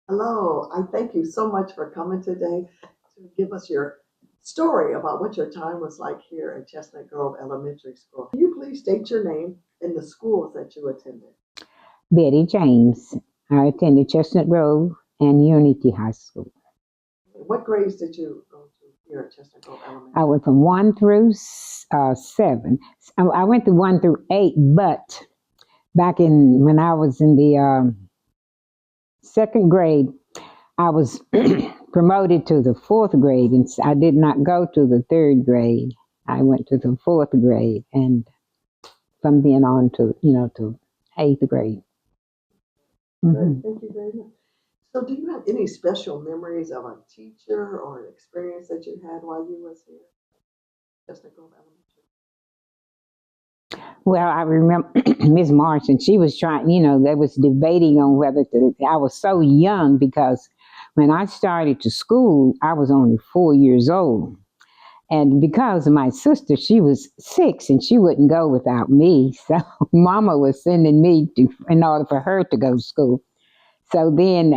Hello, I thank you so much for coming today to give us your story about what your time was like here at Chestnut Grove Elementary School. Can you please state your name and the schools that you attended? Betty James. I attended Chestnut Grove and Unity High School. What grades did you go to here at Chestnut Grove I Elementary? went from 1 through 7. I went through 1 through 8, but back in when I was in the second grade, I was promoted to the fourth grade, and I did not go to the third grade. I went to the fourth grade, and from then on to eighth grade. Great, thank you very much. So do you have any special memories of a teacher or an experience that you had while you was here at Chestnut Grove Elementary? Well, I remember Miss Martin, she was trying, they was debating on whether I was so young because when I started to school, I was only 4 years old. And because of my sister, she was 6 and she wouldn't go without me. So Mama was sending me in order for her to go to school. So then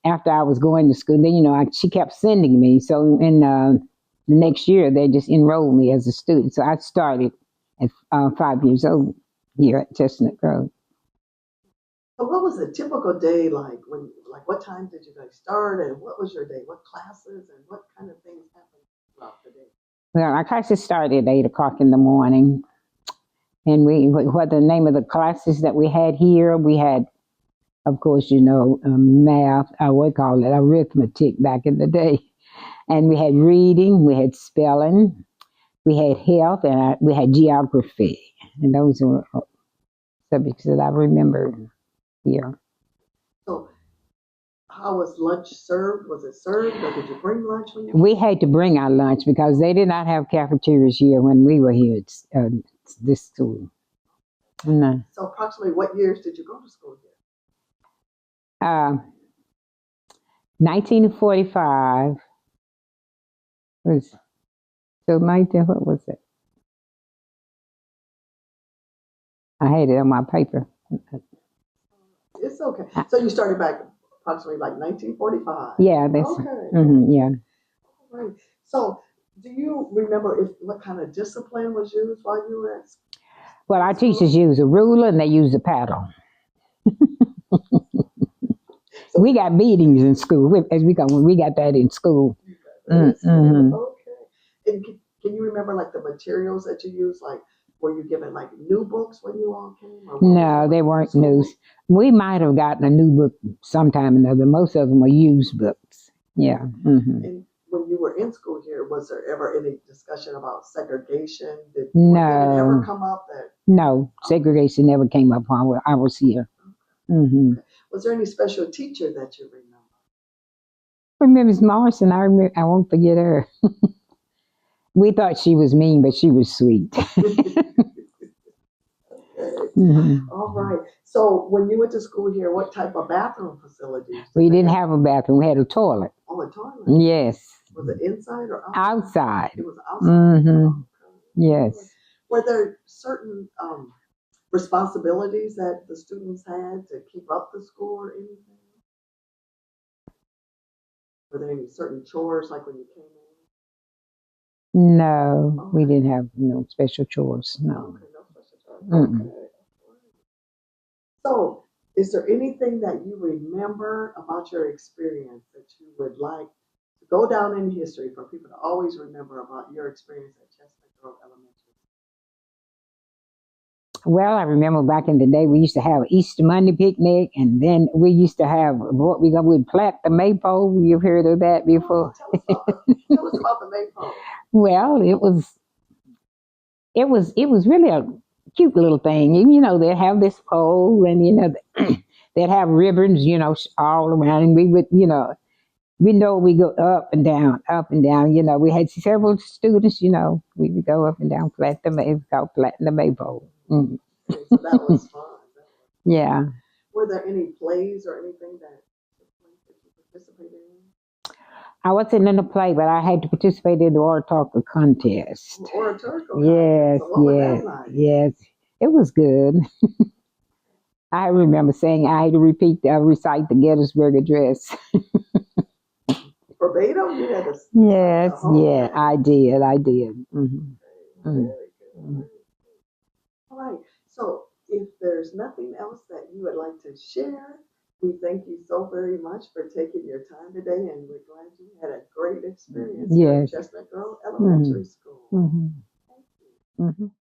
after I was going to school, then, she kept sending me. So in the next year, they just enrolled me as a student. So I started at 5 years old here at Chestnut Grove. So what was a typical day like what time did you guys start and what was your day? What classes and what kind of things happened throughout the day? Well, our classes started at 8 o'clock in the morning. And what the name of the classes that we had here, we had, of course, math, we call it arithmetic back in the day. And we had reading, we had spelling, we had health, and we had geography. And those were subjects that I remember here. So how was lunch served? Was it served or did you bring lunch when you We had to bring our lunch because they did not have cafeterias here when we were here at this school. No. So approximately what years did you go to school here? 1945 was, so 19, what was it? I had it on my paper. It's okay. So you started back approximately like 1945. Yeah, that's okay. Yeah. All right. So do you remember what kind of discipline was used while you were at school? Well, our teachers used a ruler and they used a paddle. We got beatings in school, as we got that in school. Mm-hmm. Okay. And can you remember like the materials that you used? Like, were you given like new books when you all came? No, they weren't new. We might have gotten a new book sometime or another. Most of them were used books. Yeah. Mm-hmm. And when you were in school here, was there ever any discussion about segregation? Did No. Did it ever come up that? No, segregation never came up while I was here. Mm-hmm. Okay. Was there any special teacher that you remember? For Mrs. Morrison, I won't forget her. We thought she was mean, but she was sweet. Mm-hmm. All right. So when you went to school here, what type of bathroom facilities? We didn't have a bathroom. We had a toilet. Oh, a toilet? Yes. Was it inside or outside? Outside. It was outside? Mm-hmm. Oh, okay. Yes. Were there certain responsibilities that the students had to keep up the school or anything? Were there any certain chores like when you came in? No, Okay. we didn't have no special chores. No. Okay, no special chores. Okay. So, is there anything that you remember about your experience that you would like to go down in history for people to always remember about your experience at Chestnut Grove Elementary? Well, I remember back in the day we used to have Easter Monday picnic, and then we used to have what we'd plant the maypole. You've heard of that before? Tell us about the maypole. Well, it was really a cute little thing. They'd have this pole, and they'd have ribbons, all around, and we would, we go up and down, up and down. We had several students, we would go up and down, plant the maypole. Mm-hmm. Okay, so that was fun. Yeah. Were there any plays or anything that you participated in? I wasn't in the play, but I had to participate in the oratorical contest. Oratorical yes, contest. So what was yes, that like? yes. It was good. I remember saying I had to recite the Gettysburg Address. Verbatim? You had to recite the Yes, whole yeah, thing. I did. I did. Very Mm-hmm. good. All right. So if there's nothing else that you would like to share, we thank you so very much for taking your time today, and we're glad you had a great experience here at Yes. Chestnut Grove Mm-hmm. Elementary School. Mm-hmm. Thank you. Mm-hmm.